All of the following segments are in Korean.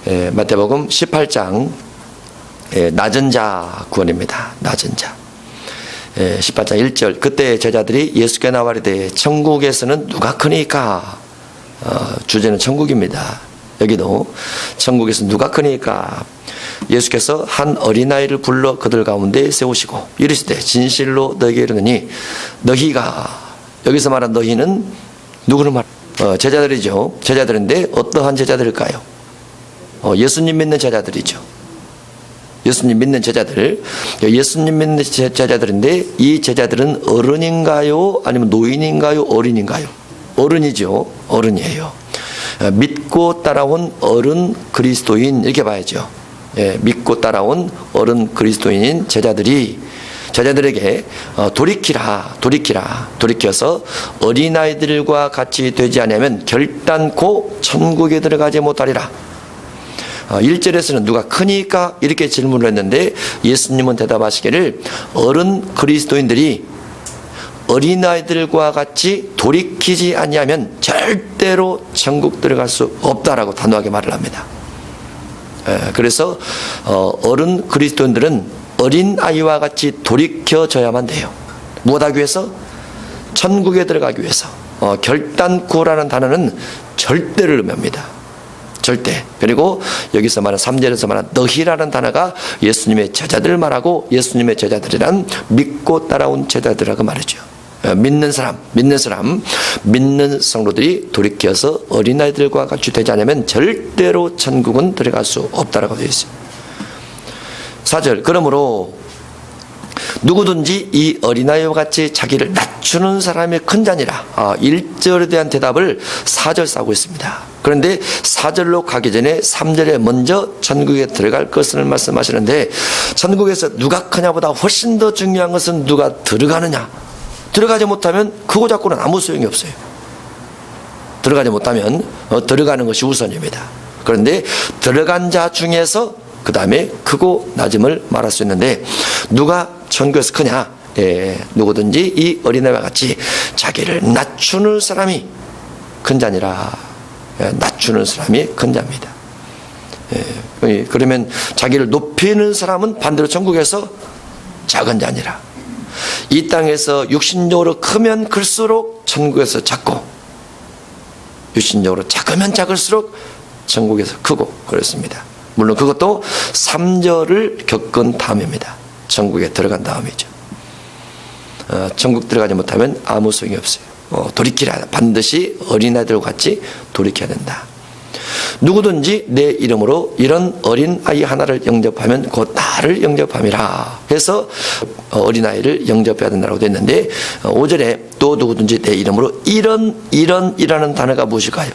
마태복음 18장 낮은 자 구원입니다. 낮은 자. 18장 1절 그때 제자들이 예수께 나와 이르되 천국에서는 누가 크니까. 주제는 천국입니다. 여기도 천국에서 누가 크니까. 예수께서 한 어린아이를 불러 그들 가운데 세우시고 이르시되 진실로 너희에게 이르노니 너희가, 여기서 말한 너희는 누구를 제자들이죠. 제자들인데 어떠한 제자들일까요? 예수님 믿는 제자들이죠. 예수님 믿는 제자들. 예수님 믿는 제자들인데 이 제자들은 어른인가요? 아니면 노인인가요? 어린인가요? 어른이죠. 어른이에요. 믿고 따라온 어른 그리스도인, 이렇게 봐야죠. 믿고 따라온 어른 그리스도인인 제자들에게 돌이켜서 어린아이들과 같이 되지 않으면 결단코 천국에 들어가지 못하리라. 1절에서는 누가 크니까 이렇게 질문을 했는데 예수님은 대답하시기를 어른 그리스도인들이 어린아이들과 같이 돌이키지 아니하면 절대로 천국 들어갈 수 없다라고 단호하게 말을 합니다. 그래서 어른 그리스도인들은 어린아이와 같이 돌이켜져야만 돼요. 무엇하기 위해서? 천국에 들어가기 위해서. 결단코라는 단어는 절대를 의미합니다. 절대. 그리고 여기서 말하는 3절에서 말하는 너희라는 단어가 예수님의 제자들을 말하고 예수님의 제자들이란 믿고 따라온 제자들이라고 말이죠. 믿는 성도들이 돌이켜서 어린아이들과 같이 되지 않으면 절대로 천국은 들어갈 수 없다라고 되어 있습니다. 4절 그러므로 누구든지 이 어린아이와 같이 자기를 낮추는 사람이 큰 자니라. 1절에 대한 대답을 4절 싸고 있습니다. 그런데 4절로 가기 전에 3절에 먼저 천국에 들어갈 것을 말씀하시는데 천국에서 누가 크냐보다 훨씬 더 중요한 것은 누가 들어가느냐. 들어가지 못하면 크고 작고는 아무 소용이 없어요. 들어가지 못하면 들어가는 것이 우선입니다. 그런데 들어간 자 중에서 그 다음에 크고 낮음을 말할 수 있는데 누가 천국에서 크냐? 누구든지 이 어린아이와 같이 자기를 낮추는 사람이 큰 자니라. 낮추는 사람이 큰 자입니다. 그러면 자기를 높이는 사람은 반대로 천국에서 작은 자니라. 이 땅에서 육신적으로 크면 클수록 천국에서 작고 육신적으로 작으면 작을수록 천국에서 크고 그렇습니다. 물론 그것도 3절을 겪은 다음입니다. 천국에 들어간 다음이죠. 천국 들어가지 못하면 아무 소용이 없어요. 돌이키라. 반드시 어린아이들과 같이 돌이켜야 된다. 누구든지 내 이름으로 이런 어린아이 하나를 영접하면 곧 나를 영접함이라 해서 어린아이를 영접해야 된다고 됐는데 5절에 또 누구든지 내 이름으로 이런이라는 단어가 무엇일까요?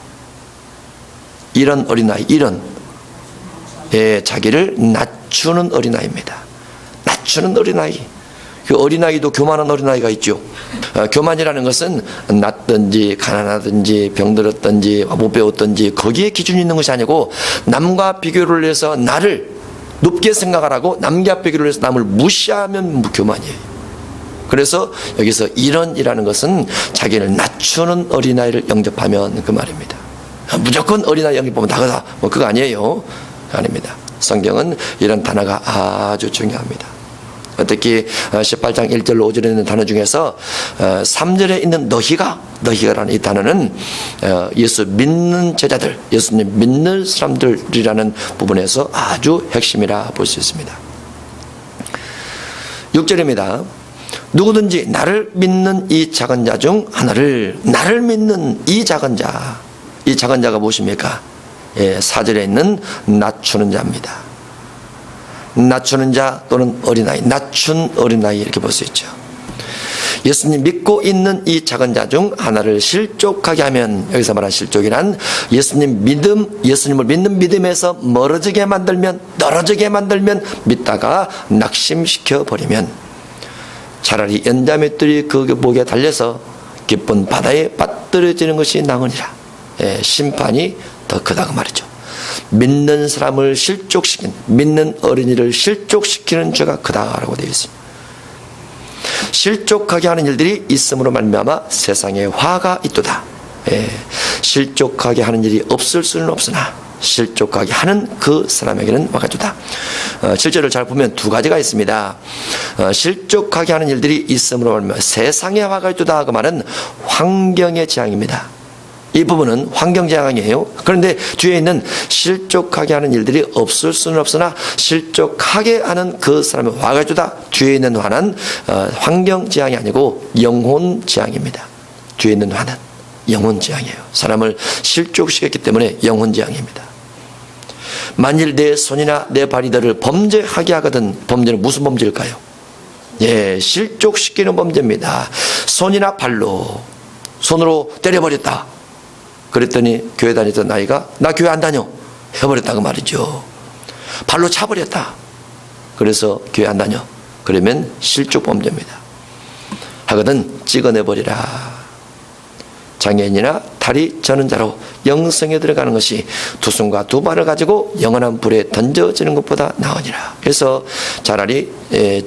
이런 어린아이, 자기를 낮추는 어린아이입니다. 낮추는 어린아이. 그 어린아이도 교만한 어린아이가 있죠. 교만이라는 것은 낮든지 가난하든지 병들었든지 못 배웠든지 거기에 기준이 있는 것이 아니고 남과 비교를 해서 나를 높게 생각하라고 남과 비교를 해서 남을 무시하면 교만이에요. 그래서 여기서 이런이라는 것은 자기를 낮추는 어린아이를 영접하면 그 말입니다. 무조건 어린아이 영접하면 다그다 그거 아니에요. 아닙니다. 성경은 이런 단어가 아주 중요합니다. 특히 18장 1절로 5절에 있는 단어 중에서 3절에 있는 너희가라는 이 단어는 예수 믿는 제자들, 예수님 믿는 사람들이라는 부분에서 아주 핵심이라 볼 수 있습니다. 6절입니다. 누구든지 나를 믿는 이 작은 자 중 하나를, 나를 믿는 이 작은 자가 무엇입니까? 4절에 있는 낮추는 자입니다. 낮추는 자 또는 어린아이, 낮춘 어린아이 이렇게 볼 수 있죠. 예수님 믿고 있는 이 작은 자 중 하나를 실족하게 하면, 여기서 말한 실족이란 예수님을 믿는 믿음에서 떨어지게 만들면 믿다가 낙심시켜 버리면 차라리 연자맷돌이 그 목에 달려서 깊은 바다에 빠뜨려지는 것이 나으니라. 심판이 더 크다고 말이죠. 믿는 사람을 믿는 어린이를 실족시키는 죄가 크다라고 되어 있습니다. 실족하게 하는 일들이 있음으로 말미암아 세상에 화가 있도다. 실족하게 하는 일이 없을 수는 없으나 실족하게 하는 그 사람에게는 와가지다. 실제로 잘 보면 두 가지가 있습니다. 실족하게 하는 일들이 있음으로 말하면 세상에 와가지다 그 말은 환경의 재앙입니다. 이 부분은 환경 재앙이에요. 그런데 뒤에 있는 실족하게 하는 일들이 없을 수는 없으나 실족하게 하는 그 사람의 와가지다 뒤에 있는 화는 환경 재앙이 아니고 영혼 재앙입니다. 뒤에 있는 화는 영혼 재앙이에요. 사람을 실족시켰기 때문에 영혼 재앙입니다. 만일 내 손이나 내 발이 너를 범죄하게 하거든. 범죄는 무슨 범죄일까요? 예, 실족시키는 범죄입니다. 손이나 발로 손으로 때려버렸다. 그랬더니 교회 다니던 아이가 나 교회 안 다녀 해버렸다고 말이죠. 발로 차버렸다. 그래서 교회 안 다녀. 그러면 실족 범죄입니다. 하거든 찍어내버리라. 장애인이나 다리 저는 자로 영성에 들어가는 것이 두 손과 두 발을 가지고 영원한 불에 던져지는 것보다 나으니라. 그래서 차라리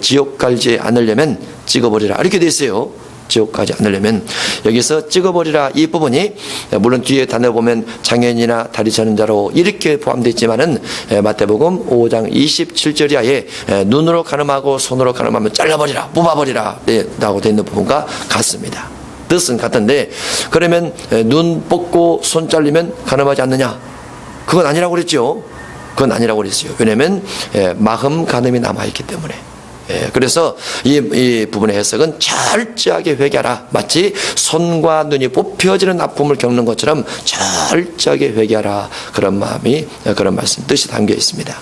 지옥 가지 않으려면 찍어버리라 이렇게 돼 있어요. 지옥 가지 않으려면. 여기서 찍어버리라 이 부분이 물론 뒤에 단어 보면 장애인이나 다리 저는 자로 이렇게 포함되어 있지만은 마태복음 5장 27절 이하에 눈으로 가늠하고 손으로 가늠하면 잘라버리라 뽑아버리라 라고 되어 있는 부분과 같습니다. 뜻은 같은데 그러면 눈 뽑고 손 잘리면 가늠하지 않느냐? 그건 아니라고 그랬죠. 그건 아니라고 그랬어요. 왜냐하면 마음 가늠이 남아있기 때문에. 그래서 이 부분의 해석은 철저하게 회개하라. 마치 손과 눈이 뽑혀지는 아픔을 겪는 것처럼 철저하게 회개하라. 그런 마음이 그런 말씀 뜻이 담겨 있습니다.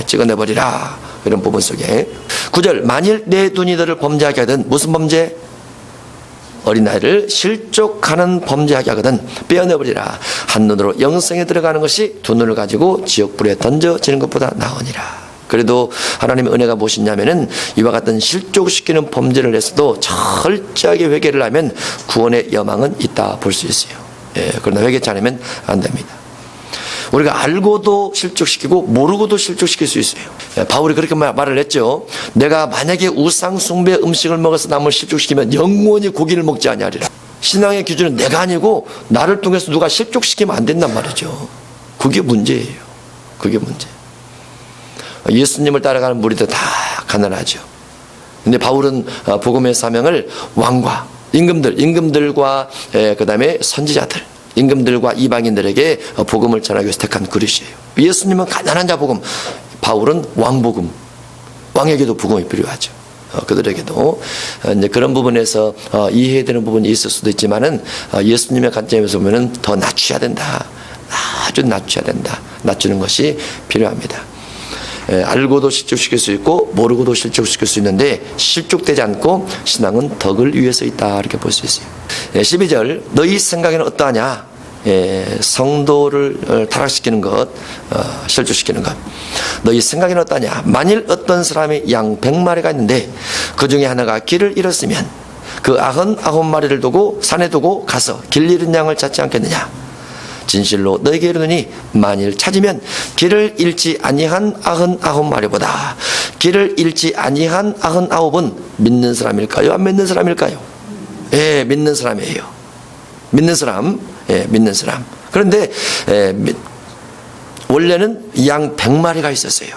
찍어내버리라 이런 부분 속에 9절 만일 내 눈이 너를 범죄하게 하든 무슨 범죄? 어린아이를 실족하는 범죄하게 하거든 빼어내버리라. 한눈으로 영성에 들어가는 것이 두 눈을 가지고 지옥불에 던져지는 것보다 나으니라. 그래도 하나님의 은혜가 무엇이냐면은 이와 같은 실족시키는 범죄를 해서도 철저하게 회개를 하면 구원의 여망은 있다 볼 수 있어요. 그러나 회개치 않으면 안 됩니다. 우리가 알고도 실족시키고 모르고도 실족시킬 수 있어요. 바울이 그렇게 말을 했죠. 내가 만약에 우상 숭배 음식을 먹어서 남을 실족시키면 영원히 고기를 먹지 아니하리라. 신앙의 기준은 내가 아니고 나를 통해서 누가 실족시키면 안 된단 말이죠. 그게 문제예요. 그게 문제. 예수님을 따라가는 무리도 다 가난하죠. 근데 바울은 복음의 사명을 왕과 임금들과 그 다음에 선지자들 임금들과 이방인들에게 복음을 전하기 위해서 택한 그릇이에요. 예수님은 가난한 자 복음, 바울은 왕 복음, 왕에게도 복음이 필요하죠. 그들에게도 이제 그런 부분에서 이해해야 되는 부분이 있을 수도 있지만은 예수님의 관점에서 보면은 더 낮춰야 된다, 아주 낮춰야 된다, 낮추는 것이 필요합니다. 알고도 실족시킬 수 있고 모르고도 실족시킬 수 있는데 실족되지 않고 신앙은 덕을 위해서 있다 이렇게 볼 수 있어요. 12절 너희 생각에는 어떠하냐? 성도를 타락시키는 것, 실족시키는 것. 너희 생각에는 어떠하냐? 만일 어떤 사람이 양 100마리가 있는데 그 중에 하나가 길을 잃었으면 그 99마리를 두고 산에 두고 가서 길 잃은 양을 찾지 않겠느냐? 진실로 너에게 이르노니 만일 찾으면 길을 잃지 아니한 99마리보다 길을 잃지 아니한 99은 믿는 사람일까요? 안 믿는 사람일까요? 믿는 사람이에요. 믿는 사람. 믿는 사람. 그런데 원래는 양 100마리가 있었어요.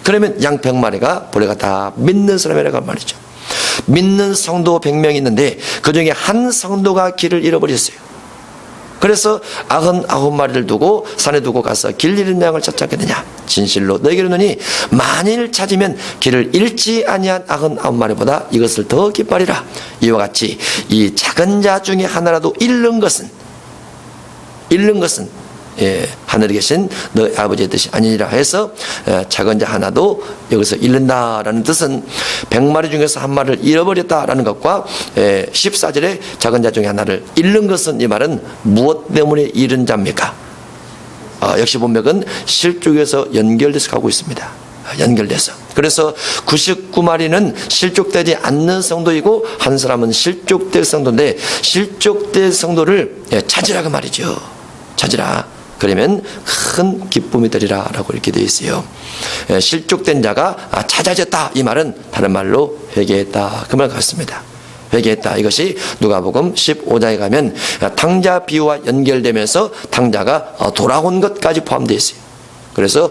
그러면 양 100마리가 본래가 다 믿는 사람이라고 말이죠. 믿는 성도 100명이 있는데 그 중에 한 성도가 길을 잃어버렸어요. 그래서 99마리를 두고 산에 두고 가서 길 잃은 양을 찾지 않겠느냐? 진실로 너에게 이르노니 만일 찾으면 길을 잃지 아니한 99마리보다 이것을 더 기뻐하리라. 이와 같이 이 작은 자 중에 하나라도 잃는 것은 하늘에 계신 너 아버지의 뜻이 아니니라 해서 작은 자 하나도 여기서 잃는다라는 뜻은 100마리 중에서 한 마리를 잃어버렸다라는 것과 14절에 작은 자 중에 하나를 잃는 것은 이 말은 무엇 때문에 잃은 자입니까? 역시 본맥은 실족에서 연결돼서 가고 있습니다. 연결돼서. 그래서 99마리는 실족되지 않는 성도이고 한 사람은 실족될 성도인데 실족될 성도를 찾으라고 말이죠. 찾으라. 그러면 큰 기쁨이 되리라 라고 이렇게 되어 있어요. 실족된 자가 찾아졌다 이 말은 다른 말로 회개했다 그 말 같습니다. 회개했다. 이것이 누가복음 15장에 가면 탕자 비유와 연결되면서 탕자가 돌아온 것까지 포함되어 있어요. 그래서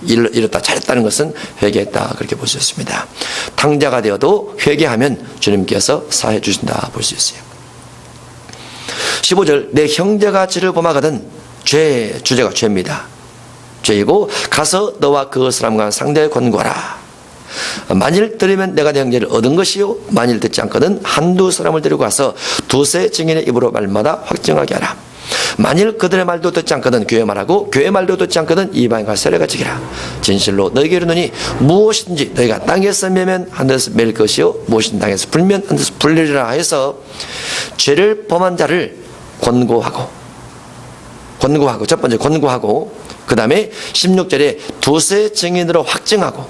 이렇다 잘했다는 것은 회개했다, 그렇게 볼 수 있습니다. 탕자가 되어도 회개하면 주님께서 사해 주신다 볼 수 있어요. 15절, 내 형제가 죄를 범하거든. 주제가 죄입니다. 죄이고 가서 너와 그 사람과 상대에 권고하라. 만일 들으면 내가 내 형제를 얻은 것이요, 만일 듣지 않거든 한두 사람을 데리고 가서 두세 증인의 입으로 말마다 확증하게 하라. 만일 그들의 말도 듣지 않거든 교회 말하고 교회 말도 듣지 않거든 이방인과 세례가 지기라. 진실로 너희에게 이르노니 무엇이든지 너희가 땅에서 매면 하늘에서 맬 것이요, 무엇이든 땅에서 불면 하늘에서 불리리라 해서 죄를 범한 자를 권고하고, 첫 번째 권고하고, 그 다음에 16절에 두세 증인으로 확증하고,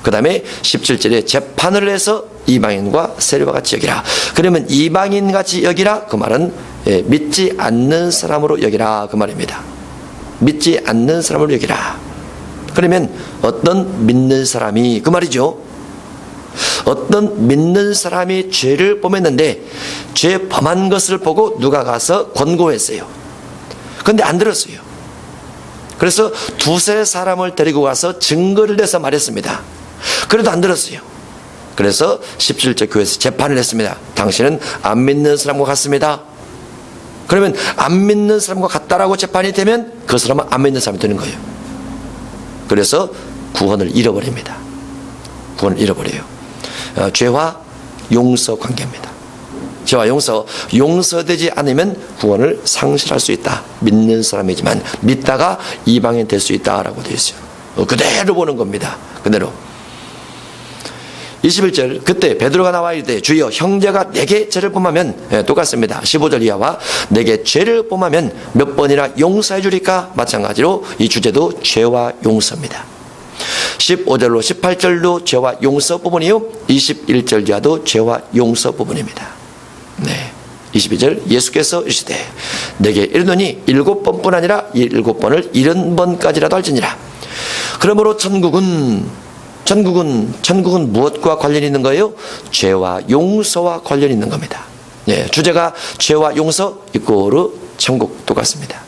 그 다음에 17절에 재판을 해서 이방인과 세례와 같이 여기라. 그러면 이방인 같이 여기라, 그 말은 믿지 않는 사람으로 여기라, 그 말입니다. 믿지 않는 사람으로 여기라. 그러면 어떤 믿는 사람이, 그 말이죠. 어떤 믿는 사람이 죄를 범했는데 죄 범한 것을 보고 누가 가서 권고했어요. 그런데 안 들었어요. 그래서 두세 사람을 데리고 가서 증거를 내서 말했습니다. 그래도 안 들었어요. 그래서 17절 교회에서 재판을 했습니다. 당신은 안 믿는 사람과 같습니다. 그러면 안 믿는 사람과 같다라고 재판이 되면 그 사람은 안 믿는 사람이 되는 거예요. 그래서 구원을 잃어버립니다. 구원을 잃어버려요. 죄와 용서 관계입니다. 죄와 용서되지 않으면 구원을 상실할 수 있다. 믿는 사람이지만 믿다가 이방인 될 수 있다라고 되어 있어요. 그대로 보는 겁니다. 그대로. 21절, 그때 베드로가 나와 이르되 주여 형제가 내게 죄를 범하면, 똑같습니다. 15절 이하와 내게 죄를 범하면 몇 번이나 용서해 주리까? 마찬가지로 이 주제도 죄와 용서입니다. 15절로 18절도 죄와 용서 부분이요, 21절 이하도 죄와 용서 부분입니다. 네. 22절, 예수께서 이르시되 내게 이르노니 7번뿐 아니라 7번을 70번까지라도 할지니라. 그러므로 천국은 무엇과 관련이 있는 거예요? 죄와 용서와 관련이 있는 겁니다. 예, 주제가 죄와 용서 이꼬르 천국, 똑같습니다.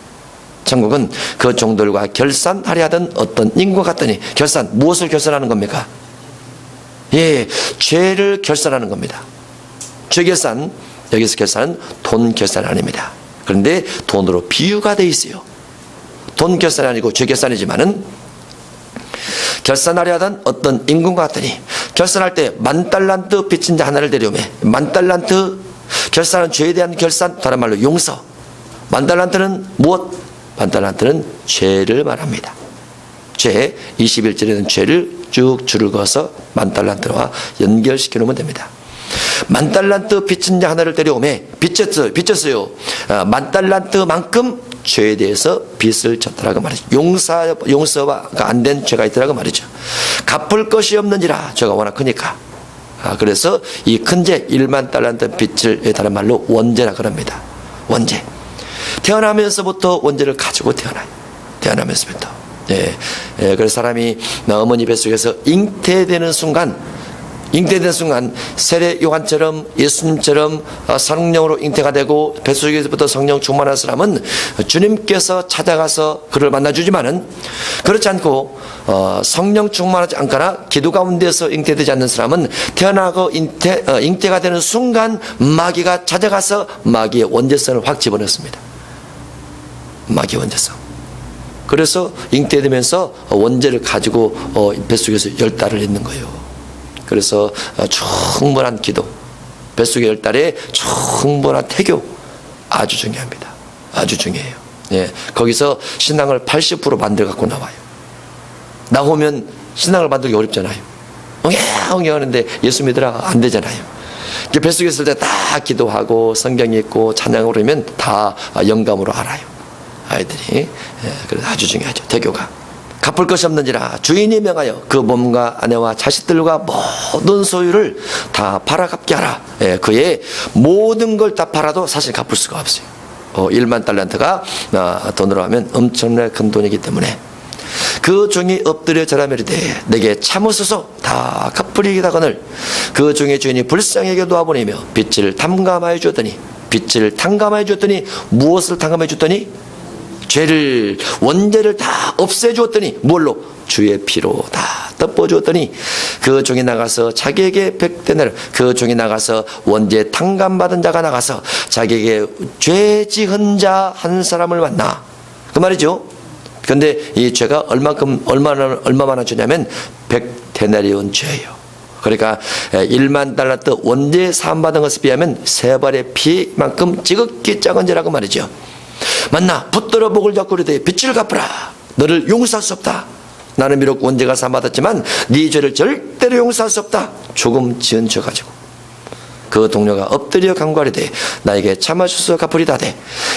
천국은 그 종들과 결산하려 하던 어떤 인과 같더니, 무엇을 결산하는 겁니까? 예, 죄를 결산하는 겁니다. 죄 결산, 여기서 결산은 돈 결산이 아닙니다. 그런데 돈으로 비유가 되어 있어요. 돈 결산이 아니고 죄 결산이지만은 결산하려 하던 어떤 임금과 같더니, 결산할 때 10,000달란트 빚진 자 하나를 데려오매. 10,000달란트, 결산은 죄에 대한 결산, 다른 말로 용서. 10,000달란트는 무엇? 10,000달란트는 죄를 말합니다. 죄, 21절에는 죄를 쭉 줄을 그어서 10,000달란트와 연결시켜 놓으면 됩니다. 10,000달란트 빚진 자 하나를 데려오매. 빚졌어요. 10,000달란트만큼 죄에 대해서 빚을 졌더라고 말이죠. 용서가 안 된 죄가 있더라고 말이죠. 갚을 것이 없는지라, 죄가 워낙 크니까. 그래서 이 큰 죄 10,000달란트 빚을 다른 말로 원죄라 그럽니다. 원죄. 태어나면서부터 원죄를 가지고 태어나요. 태어나면서부터. 그래서 사람이 어머니 뱃속에서 잉태되는 순간 세례 요한처럼 예수님처럼 성령으로 잉태가 되고 뱃속에서부터 성령 충만한 사람은 주님께서 찾아가서 그를 만나주지만은, 그렇지 않고 성령 충만하지 않거나 기도 가운데서 잉태되지 않는 사람은 태어나고 잉태가 되는 순간 마귀가 찾아가서 마귀의 원죄성을 확 집어넣습니다. 마귀 원죄성. 그래서 잉태되면서 원죄를 가지고 뱃속에서 10달을 있는 거예요. 그래서 충분한 기도, 뱃속의 10달에 충분한 태교, 아주 중요합니다. 아주 중요해요. 예, 거기서 신앙을 80% 만들어 갖고 나와요. 나오면 신앙을 만들기 어렵잖아요. 엉엉 하는데 예수 믿으라 안 되잖아요. 뱃속에 있을 때 다 기도하고 성경 읽고 찬양을 하면 다 영감으로 알아요. 아이들이. 그래서 아주 중요하죠. 태교가. 갚을 것이 없는지라 주인이 명하여 그 몸과 아내와 자식들과 모든 소유를 다 팔아 갚게 하라. 그의 모든 걸 다 팔아도 사실 갚을 수가 없어요. 10,000달란트가 돈으로 하면 엄청나게 큰 돈이기 때문에. 그 종이 엎드려 절하며 이르되 내게 참으소서 다 갚으리이다거늘 그 종의 주인이 불쌍하게 놓아보내며 빚을 탕감하여 주었더니 무엇을 탕감해 줬더니 죄를 원죄를 다 없애 주었더니 뭘로? 주의 피로 다 덮어 주었더니 그 종이 나가서 자기에게 100데나리온 그 종이 나가서 원죄 탕감받은 자가 나가서 자기에게 죄 지은 자 한 사람을 만나 그 말이죠. 그런데 이 죄가 얼마나 주냐면 100데나리온 죄예요. 그러니까 1만 달란트 원죄 사함받은 것에 비하면 3발의 피만큼 지극히 작은 죄라고 말이죠. 만나 붙들어 목을 잡고 이르되 빚을 갚으라. 너를 용서할 수 없다. 나는 비록 원죄가 사함받았지만 네 죄를 절대로 용서할 수 없다. 조금 지은 죄 가지고 그 동료가 엎드려 간구하리되 나에게 참아주소서 갚으리다되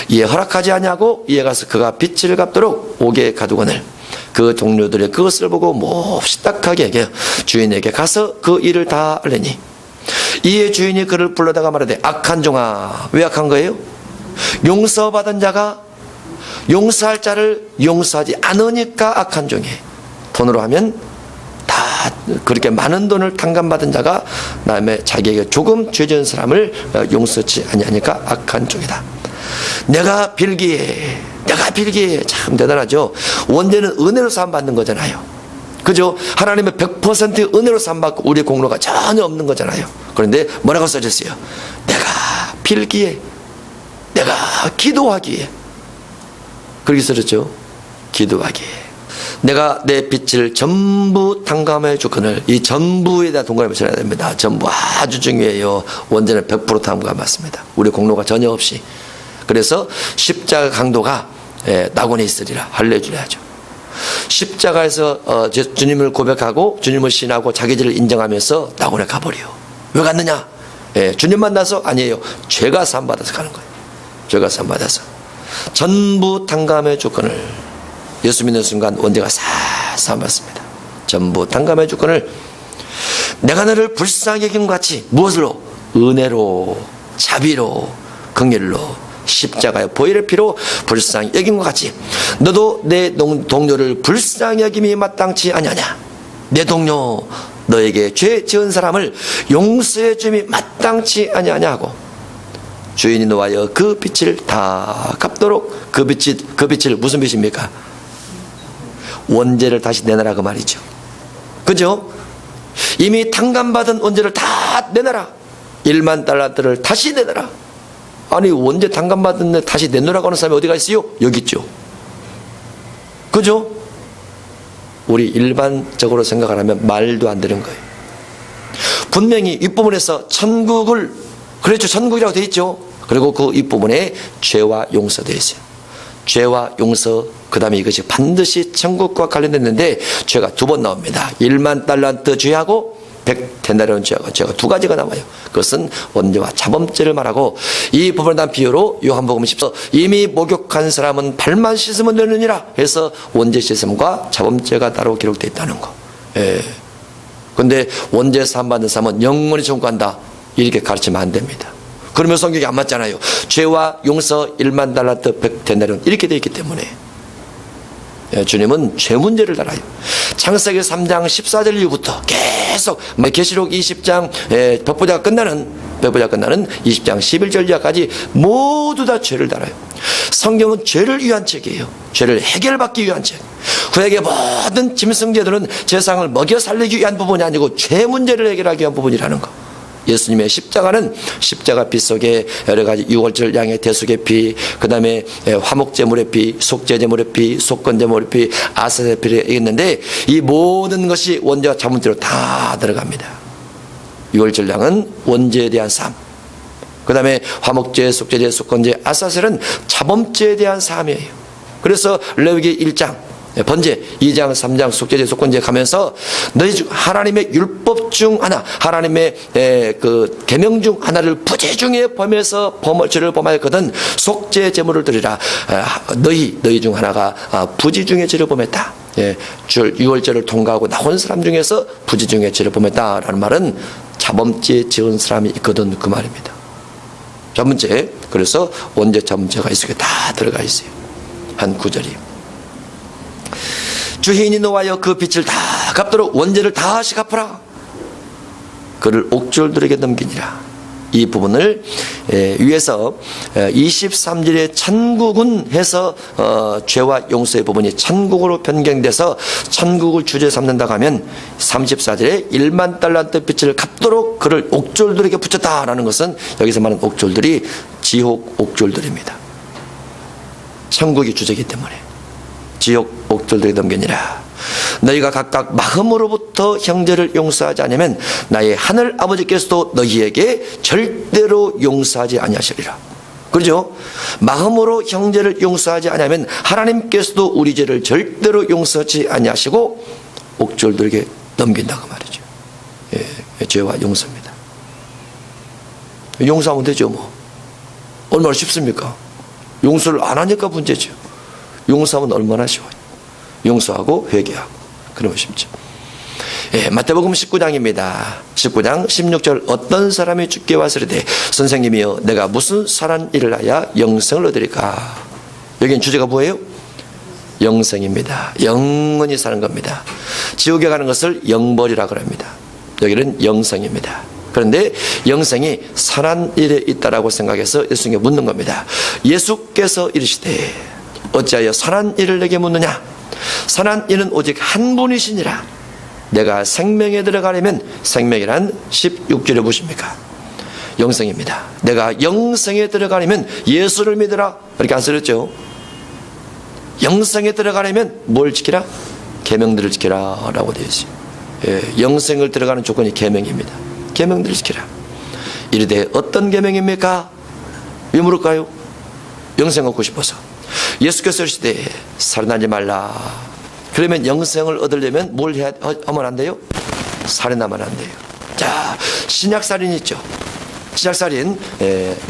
이에 허락하지 아니하고 이에 가서 그가 빚을 갚도록 옥에 가두거늘 그 동료들의 그것을 보고 몹시 딱하게 여겨 주인에게 가서 그 일을 다 알리니 이에 주인이 그를 불러다가 말하되 악한 종아. 왜 악한 거예요? 용서받은 자가 용서할 자를 용서하지 않으니까 악한 종이에요. 돈으로 하면 다 그렇게 많은 돈을 탕감받은 자가 남의 자기에게 조금 죄 지은 사람을 용서치 아니하니까 악한 종이다. 내가 빌기에 참 대단하죠. 원죄는 은혜로 사함받는 거잖아요. 그죠? 하나님의 100% 은혜로 사함받고 우리의 공로가 전혀 없는 거잖아요. 그런데 뭐라고 써졌어요? 내가 빌기에 내가 기도하기에 그렇게 써졌죠. 기도하기에 내가 내 빚을 전부 탕감해 주거늘. 이 전부에 대한 동그라미 쳐야 됩니다. 전부 아주 중요해요. 원죄는 100% 탕감받습니다. 우리 공로가 전혀 없이. 그래서 십자가 강도가 낙원에 있으리라 할례주야죠. 십자가에서 주님을 고백하고 주님을 신하고 자기 죄를 인정하면서 낙원에 가버려요. 왜 갔느냐? 주님 만나서? 아니에요. 죄가 사함받아서 가는 거예요. 죄가 사함받아서 전부 탕감해 주거늘. 예수 믿는 순간 원죄가 사함받습니다. 전부 탕감해 주거늘. 내가 너를 불쌍히 여긴 것 같이 무엇으로? 은혜로 자비로 긍휼로 십자가의 보혈의 피로 불쌍히 여긴 것 같이 너도 내 동료를 불쌍히 여김이 마땅치 아니하냐. 내 동료 너에게 죄 지은 사람을 용서해 줌이 마땅치 아니하냐 하고 주인이 노하여 그 빚을 다 갚도록 그 빚을 무슨 빚입니까? 원죄를 다시 내놔라 그 말이죠. 그죠? 이미 탕감받은 원죄를 다 내놔라. 1만 달란트를 다시 내놔라. 아니 원죄 탕감받은 데 다시 내놓으라고 하는 사람이 어디가 있어요? 여기 있죠. 그죠? 우리 일반적으로 생각을 하면 말도 안 되는 거예요. 분명히 윗부분에서 천국을 그렇죠. 천국이라고 되어 있죠. 그리고 그 윗부분에 죄와 용서 되어 있어요. 죄와 용서 그 다음에 이것이 반드시 천국과 관련됐는데 죄가 2번 나옵니다. 1만 달란트 죄하고 100데나리온 죄가 2가지가 나와요. 그것은 원죄와 자범죄를 말하고 이 부분에 대한 비유로 요한복음 10서 이미 목욕한 사람은 발만 씻으면 되느니라 해서 원죄 씻음과 자범죄가 따로 기록되어 있다는 거. 그런데 원죄 사함받는 사람은 영원히 천국간다 이렇게 가르치면 안 됩니다. 그러면 성경이 안 맞잖아요. 죄와 용서 1만 달란트 100데나리온 이렇게 되어 있기 때문에 주님은 죄 문제를 달아요. 창세기 3장 14절 이후부터 계속 계시록 20장 벽보자가 끝나는 20장 11절 이하까지 모두 다 죄를 달아요. 성경은 죄를 위한 책이에요. 죄를 해결받기 위한 책. 구약의 모든 짐승제들은 제사장을 먹여 살리기 위한 부분이 아니고 죄 문제를 해결하기 위한 부분이라는 거. 예수님의 십자가는 십자가 피 속에 여러 가지 유월절 양의 대속의 피, 그 다음에 화목제물의 피, 속죄제물의 피, 속건제물의 피, 아사의 피를 있는데 이 모든 것이 원죄와 자문죄로 다 들어갑니다. 유월절 양은 원죄에 대한 삶, 그 다음에 화목제, 속죄제, 속건제, 아사셀은 자범죄에 대한 삶이에요. 그래서 레위기 1장 번제 2장 3장 속죄제 속건제 가면서 너희 중 하나님의 율법 중 하나 하나님의 그 계명 중 하나를 부재 중에 범해서 죄를 범하였거든 속죄 제물을 드리라. 너희 중 하나가 부지 중에 죄를 범했다. 유월절을 통과하고 나온 사람 중에서 부지 중에 죄를 범했다라는 말은 자범죄 지은 사람이 있거든 그 말입니다. 자범죄. 그래서 원죄 자범죄가 이 속에 다 들어가 있어요. 한 구절이. 주인이 노하여 그 빚을 다 갚도록 원죄를 다시 갚으라. 그를 옥졸들에게 넘기니라. 이 부분을 위에서 23절에 천국은 해서 죄와 용서의 부분이 천국으로 변경돼서 천국을 주제 삼는다고 하면 34절에 1만 달란트 빚을 갚도록 그를 옥졸들에게 붙였다라는 것은 여기서 말하는 옥졸들이 지옥 옥졸들입니다. 천국이 주제이기 때문에 지옥 옥졸들에게 넘기니라. 너희가 각각 마음으로부터 형제를 용서하지 않으면 나의 하늘 아버지께서도 너희에게 절대로 용서하지 아니하시리라. 그렇죠? 마음으로 형제를 용서하지 않으면 하나님께서도 우리 죄를 절대로 용서하지 아니하시고 옥졸들에게 넘긴다고 말이죠. 예, 죄와 용서입니다. 용서하면 되죠 뭐. 얼마나 쉽습니까? 용서를 안 하니까 문제죠. 용서하면 얼마나 쉬워요. 용서하고 회개하고 그러면 쉽죠. 예, 마태복음 19장입니다. 19장 16절 어떤 사람이 주께 와서 이르되 선생님이여 내가 무슨 선한 일을 하여 영생을 얻으리까. 여기는 주제가 뭐예요? 영생입니다. 영원히 사는 겁니다. 지옥에 가는 것을 영벌이라고 합니다. 여기는 영생입니다. 그런데 영생이 선한 일에 있다라고 생각해서 예수님께 묻는 겁니다. 예수께서 이르시되 어찌하여 선한 일을 내게 묻느냐. 선한 이는 오직 한 분이시니라. 내가 생명에 들어가려면 생명이란 16절에 보십니까? 영생입니다. 내가 영생에 들어가려면 예수를 믿으라. 이렇게 안 쓰였죠. 영생에 들어가려면 뭘 지키라? 계명들을 지키라 라고 되어 있어요. 예, 영생을 들어가는 조건이 계명입니다. 계명들을 지키라. 이르되 어떤 계명입니까? 왜 물을까요? 영생 얻고 싶어서. 예수께서 이르시되 살인하지 말라. 그러면 영생을 얻으려면 뭘 하면 안 돼요? 살인하면 안 돼요. 자, 신약살인 있죠. 신약살인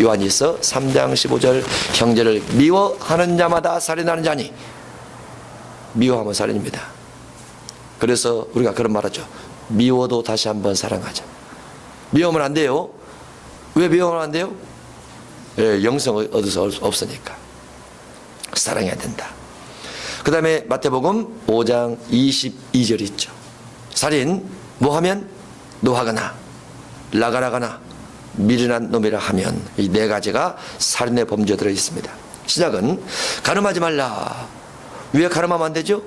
요한일서 3장 15절 형제를 미워하는 자마다 살인하는 자니. 미워하면 살인입니다. 그래서 우리가 그런 말하죠. 미워도 다시 한번 사랑하자. 미워하면 안 돼요. 왜 미워하면 안 돼요? 영생을 얻을 수 없으니까. 사랑해야 된다. 그 다음에 마태복음 5장 22절 있죠. 살인 뭐하면 노하거나 나가라거나 미련한 놈이라 하면 이 네 가지가 살인의 범죄에 들어 있습니다. 시작은 간음하지 말라. 왜 간음하면 안 되죠?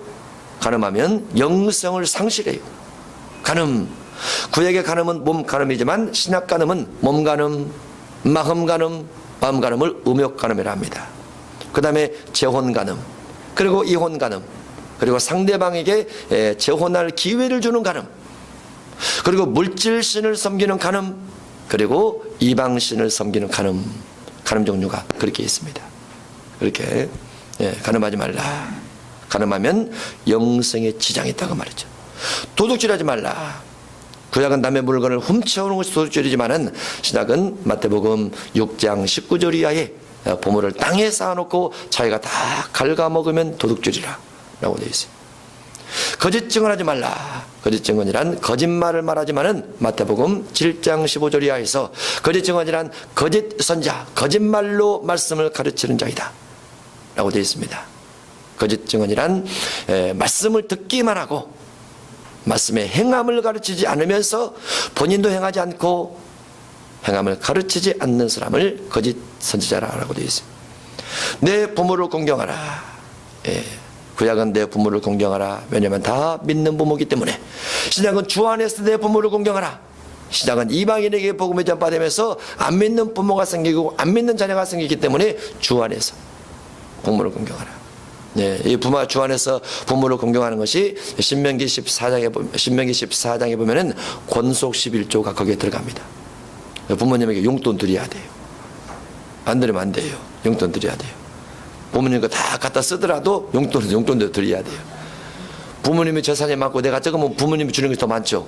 간음하면 영성을 상실해요. 간음, 구약의 간음은 몸 간음이지만 신약 간음은 몸 간음, 마음 간음, 마음 간음을 음욕 간음이라 합니다. 그 다음에 재혼 간음, 그리고 이혼 간음, 그리고 상대방에게 재혼할 기회를 주는 간음, 그리고 물질신을 섬기는 간음, 그리고 이방신을 섬기는 간음, 간음 종류가 그렇게 있습니다. 그렇게 간음하지 말라. 간음하면 영생에 지장이 있다고 말이죠. 도둑질하지 말라. 구약은 남의 물건을 훔쳐오는 것이 도둑질이지만은 신약은 마태복음 6장 19절 이하에 보물을 땅에 쌓아놓고 자기가 다 갉아먹으면 도둑질이라 라고 되어 있어요. 거짓 증언하지 말라. 거짓 증언이란 거짓말을 말하지만은 마태복음 7장 15절 이하에서 거짓 증언이란 거짓 선자, 거짓말로 말씀을 가르치는 자이다 라고 되어 있습니다. 거짓 증언이란 말씀을 듣기만 하고 말씀의 행함을 가르치지 않으면서 본인도 행하지 않고 행함을 가르치지 않는 사람을 거짓 선지자라고 되어 있습니다. 내 부모를 공경하라. 구약은 내 부모를 공경하라. 왜냐하면 다 믿는 부모이기 때문에. 신약은 주 안에서 내 부모를 공경하라. 신약은 이방인에게 복음을 전파되면서 안 믿는 부모가 생기고 안 믿는 자녀가 생기기 때문에 주 안에서 부모를 공경하라. 이 주 안에서 부모를 공경하는 것이 신명기 14장에 보면은 권속 11조가 거기에 들어갑니다. 부모님에게 용돈 드려야 돼요. 안 드리면 안 돼요. 용돈 드려야 돼요. 부모님 거 다 갖다 쓰더라도 용돈도 드려야 돼요. 부모님이 재산이 많고 내가 적으면 부모님이 주는 것이 더 많죠.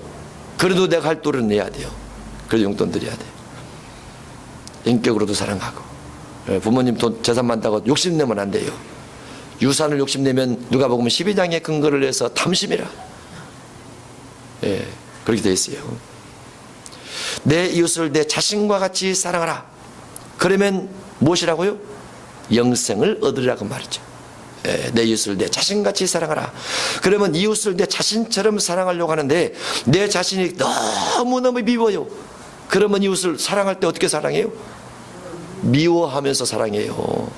그래도 내가 할 돈을 내야 돼요. 그래도 용돈 드려야 돼요. 인격으로도 사랑하고. 부모님 돈 재산 많다고 욕심내면 안 돼요. 유산을 욕심내면 누가복음 12장에 근거를 해서 탐심이라. 그렇게 되어 있어요. 내 이웃을 내 자신과 같이 사랑하라. 그러면 무엇이라고요? 영생을 얻으라고 말이죠. 내 이웃을 내 자신같이 사랑하라. 그러면 이웃을 내 자신처럼 사랑하려고 하는데 내 자신이 너무너무 미워요. 그러면 이웃을 사랑할 때 어떻게 사랑해요? 미워하면서 사랑해요.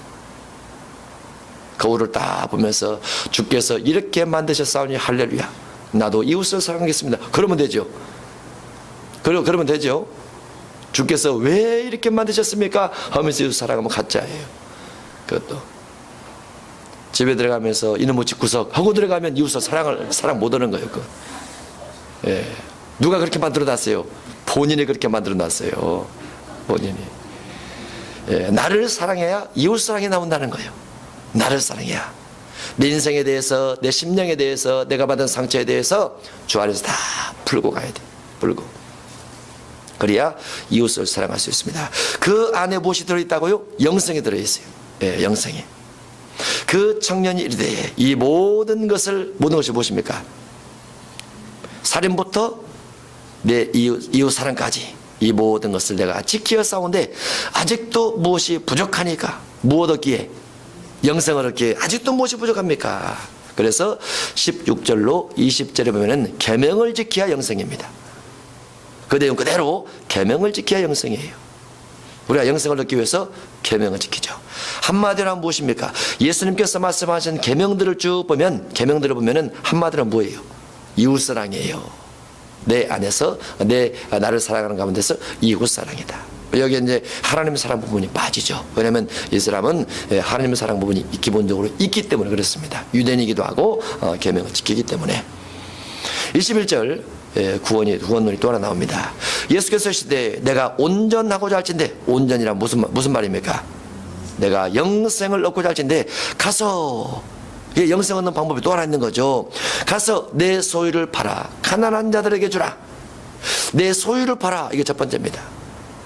거울을 딱 보면서 주께서 이렇게 만드셨사오니 할렐루야, 나도 이웃을 사랑하겠습니다. 그러면 되죠. 그러면 되죠. 주께서 왜 이렇게 만드셨습니까? 하면서 이웃 사랑하면 가짜예요. 그것도 집에 들어가면서 이놈의 집구석 하고 들어가면 이웃을 사랑 못하는 거예요. 예. 누가 그렇게 만들어 놨어요? 본인이 그렇게 만들어 놨어요. 본인이. 예. 나를 사랑해야 이웃 사랑이 나온다는 거예요. 나를 사랑해야 내 인생에 대해서, 내 심령에 대해서, 내가 받은 상처에 대해서 주 안에서 다 풀고 가야 돼. 풀고. 그래야 이웃을 사랑할 수 있습니다. 그 안에 무엇이 들어있다고요? 영성이 들어있어요. 예, 영성이. 그 청년이 이르되 이 모든 것이 무엇입니까? 살인부터 내 이웃 사랑까지 이 모든 것을 내가 지키어 싸운데 아직도 무엇이 부족하니까, 무엇 얻기에? 영성을 얻기에 아직도 무엇이 부족합니까? 그래서 16절로 20절에 보면은 계명을 지켜야 영성입니다. 그 내용 그대로 계명을 지켜야 영성이에요. 우리가 영성을 얻기 위해서 계명을 지키죠. 한마디로 하면 무엇입니까? 예수님께서 말씀하신 계명들을 쭉 보면, 계명들을 보면은 한마디로 뭐예요? 이웃사랑이에요. 내 안에서 나를 사랑하는 가운데서 이웃사랑이다. 여기 이제 하나님의 사랑 부분이 빠지죠. 왜냐하면 이 사람은 하나님의 사랑 부분이 기본적으로 있기 때문에 그렇습니다. 유대인이기도 하고 계명을 지키기 때문에. 21절 구원론이 또 하나 나옵니다. 예수께서 하시되 내가 온전하고자 할진대, 온전이란 무슨 말입니까? 내가 영생을 얻고자 할진대 가서, 영생 얻는 방법이 또 하나 있는 거죠. 가서 내 소유를 팔아 가난한 자들에게 주라. 내 소유를 팔아. 이게 첫 번째입니다.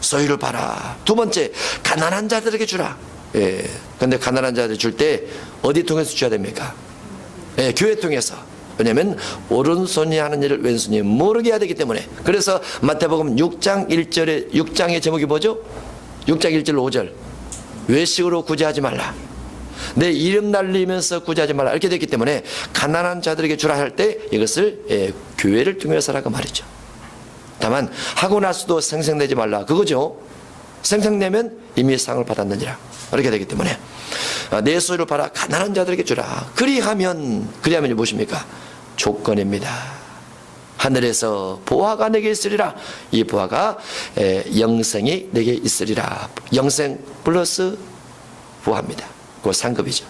소유를 팔아. 두 번째, 가난한 자들에게 주라. 예. 근데 가난한 자들 줄 때 어디 통해서 줘야 됩니까? 예, 교회 통해서. 왜냐하면 오른손이 하는 일을 왼손이 모르게 해야 되기 때문에. 그래서 마태복음 6장의 제목이 뭐죠? 6장 1절 5절. 외식으로 구제하지 말라. 내 이름 날리면서 구제하지 말라. 이렇게 됐기 때문에 가난한 자들에게 주라 할 때 이것을 교회를 통해서라고 말이죠. 다만 하고 나서도 생색내지 말라. 그거죠. 생색내면 이미 상을 받았느니라. 이렇게 되기 때문에 내 소유를 팔아 가난한 자들에게 주라. 그리하면 무엇입니까? 조건입니다. 하늘에서 보화가 내게 있으리라. 이 보화가 영생이 내게 있으리라. 영생 플러스 보화입니다. 그 상급이죠.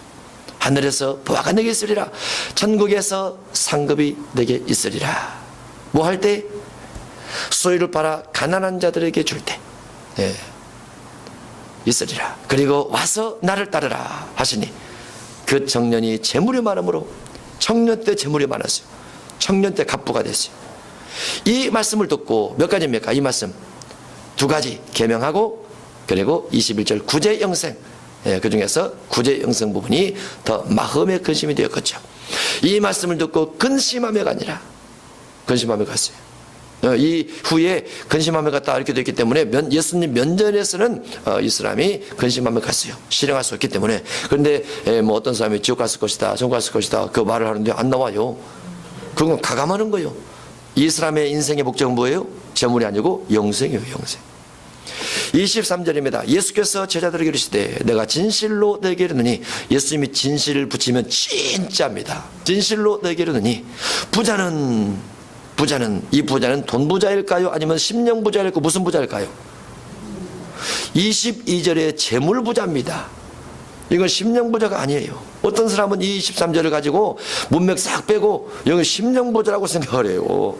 하늘에서 보화가 내게 있으리라. 천국에서 상급이 내게 있으리라. 뭐 할 때? 소유를 팔아 가난한 자들에게 줄 때 있으리라. 그리고 와서 나를 따르라 하시니 그 청년이 재물이 많으므로, 청년 때 재물이 많았어요. 청년 때 갑부가 됐어요. 이 말씀을 듣고 몇 가지입니까? 이 말씀 두 가지, 계명하고 그리고 21절 구제 영생. 그 중에서 구제 영생 부분이 더 마음의 근심이 되었겠죠. 이 말씀을 듣고 근심하며가 아니라 근심하며 갔어요. 이 후에 근심하며 갔다 이렇게 됐기 때문에 예수님 면전에서는 이 사람이 근심하며 갔어요. 실행할 수 없기 때문에. 그런데 뭐 어떤 사람이 지옥 갔을 것이다, 천국 갔을 것이다, 그 말을 하는데 안 나와요. 그건 가감하는 거예요. 이 사람의 인생의 목적은 뭐예요? 재물이 아니고 영생이에요. 영생. 23절입니다. 예수께서 제자들에게 이르시되 내가 진실로 너에게 이르노니, 예수님이 진실을 붙이면 진짜입니다. 진실로 너에게 이르노니 이 부자는 돈 부자일까요? 아니면 심령 부자일까요? 무슨 부자일까요? 22절에 재물 부자입니다. 이건 심령 부자가 아니에요. 어떤 사람은 이 23절을 가지고 문맥 싹 빼고 여기 심령 부자라고 생각을 해요.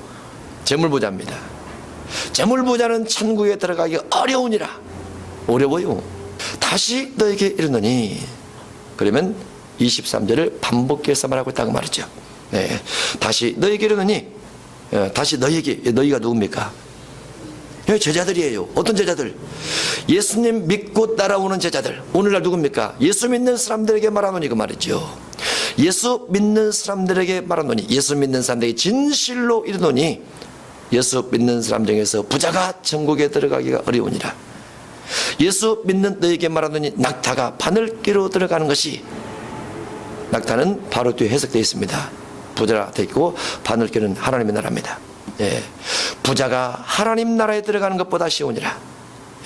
재물 부자입니다. 재물 부자는 천국에 들어가기 어려우니라. 어려워요. 다시 너에게 이르노니, 그러면 23절을 반복해서 말하고 있다고 말이죠. 네. 다시 너에게 이르노니, 다시 너희가 누굽니까? 제자들이에요. 어떤 제자들? 예수님 믿고 따라오는 제자들. 오늘날 누굽니까? 예수 믿는 사람들에게 말하노니 그 말이죠. 예수 믿는 사람들에게 말하노니, 예수 믿는 사람들에게 진실로 이르노니, 예수 믿는 사람 중에서 부자가 천국에 들어가기가 어려우니라. 예수 믿는 너에게 말하노니 낙타가 바늘기로 들어가는 것이 낙타는 바로 뒤에 해석되어 있습니다. 부자라 되어 있고 바늘귀는 하나님의 나라입니다. 예. 부자가 하나님 나라에 들어가는 것보다 쉬우니라.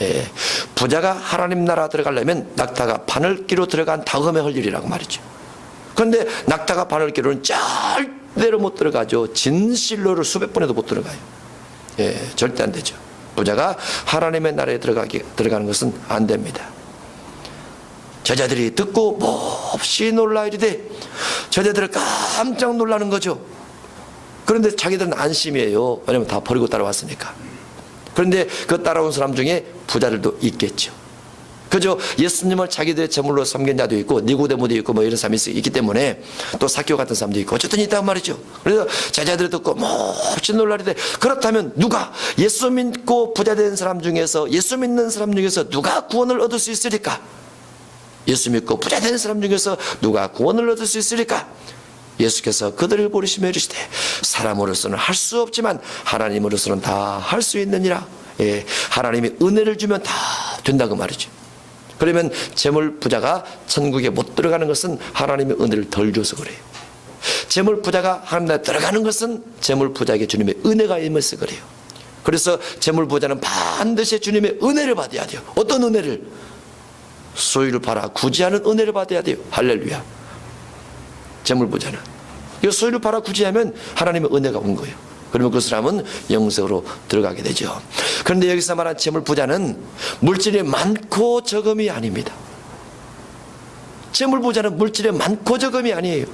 예. 부자가 하나님 나라 들어가려면 낙타가 바늘귀로 들어간 다음에 할 일이라고 말이죠. 그런데 낙타가 바늘귀로는 절대로 못 들어가죠. 진실로를 수백 번에도 못 들어가요. 예, 절대 안 되죠. 부자가 하나님의 나라에 들어가는 것은 안 됩니다. 제자들이 듣고 몹시 놀라 이르되, 제자들은 깜짝 놀라는 거죠. 그런데 자기들은 안심이에요. 왜냐하면 다 버리고 따라왔으니까. 그런데 그 따라온 사람 중에 부자들도 있겠죠. 그죠? 예수님을 자기들의 제물로 섬긴 자도 있고 니고데모도 있고 뭐 이런 사람이 있기 때문에, 또 사키오 같은 사람도 있고 어쨌든 있단 말이죠. 그래서 제자들이 듣고 몹시 놀라리되, 그렇다면 누가 예수 믿고 부자 된 사람 중에서, 예수 믿는 사람 중에서 누가 구원을 얻을 수 있으리까? 예수 믿고 부자 된 사람 중에서 누가 구원을 얻을 수 있으리까? 예수께서 그들을 보시며 이르시되, 사람으로서는 할 수 없지만 하나님으로서는 다 할 수 있느니라. 예, 하나님이 은혜를 주면 다 된다고 말이죠. 그러면 재물 부자가 천국에 못 들어가는 것은 하나님의 은혜를 덜 줘서 그래요. 재물 부자가 하나님 나라에 들어가는 것은 재물 부자에게 주님의 은혜가 임해서 그래요. 그래서 재물 부자는 반드시 주님의 은혜를 받아야 돼요. 어떤 은혜를? 소유를 팔아 구제하는 은혜를 받아야 돼요. 할렐루야. 재물 부자는 이 소유를 팔아 구제하면 하나님의 은혜가 온 거예요. 그러면 그 사람은 영생으로 들어가게 되죠. 그런데 여기서 말한 재물 부자는 물질이 많고 적음이 아닙니다. 재물 부자는 물질이 많고 적음이 아니에요.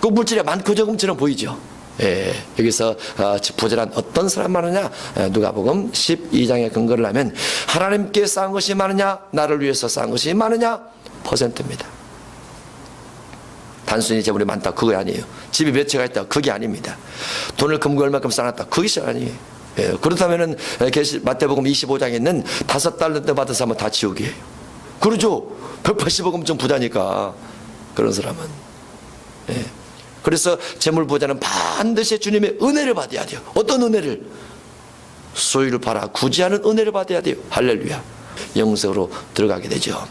그 물질이 많고 적음처럼 보이죠. 예, 여기서 부자란 어떤 사람 많으냐? 누가복음 12장에 근거를 하면, 하나님께 쌓은 것이 많으냐, 나를 위해서 쌓은 것이 많으냐, 퍼센트입니다. 단순히 재물이 많다 그게 아니에요. 집이 몇 채가 있다 그게 아닙니다. 돈을 금고 얼마큼 쌓았다 그것이 아니에요. 예, 그렇다면은 마태복음 25장에 있는 5달란트 받은 사람은 다 지옥이에요. 그러죠. 180억은 좀 부자니까 그런 사람은. 예. 그래서 재물 부자는 반드시 주님의 은혜를 받아야 돼요. 어떤 은혜를? 소유를 팔아 구제하는 은혜를 받아야 돼요. 할렐루야. 영생으로 들어가게 되죠.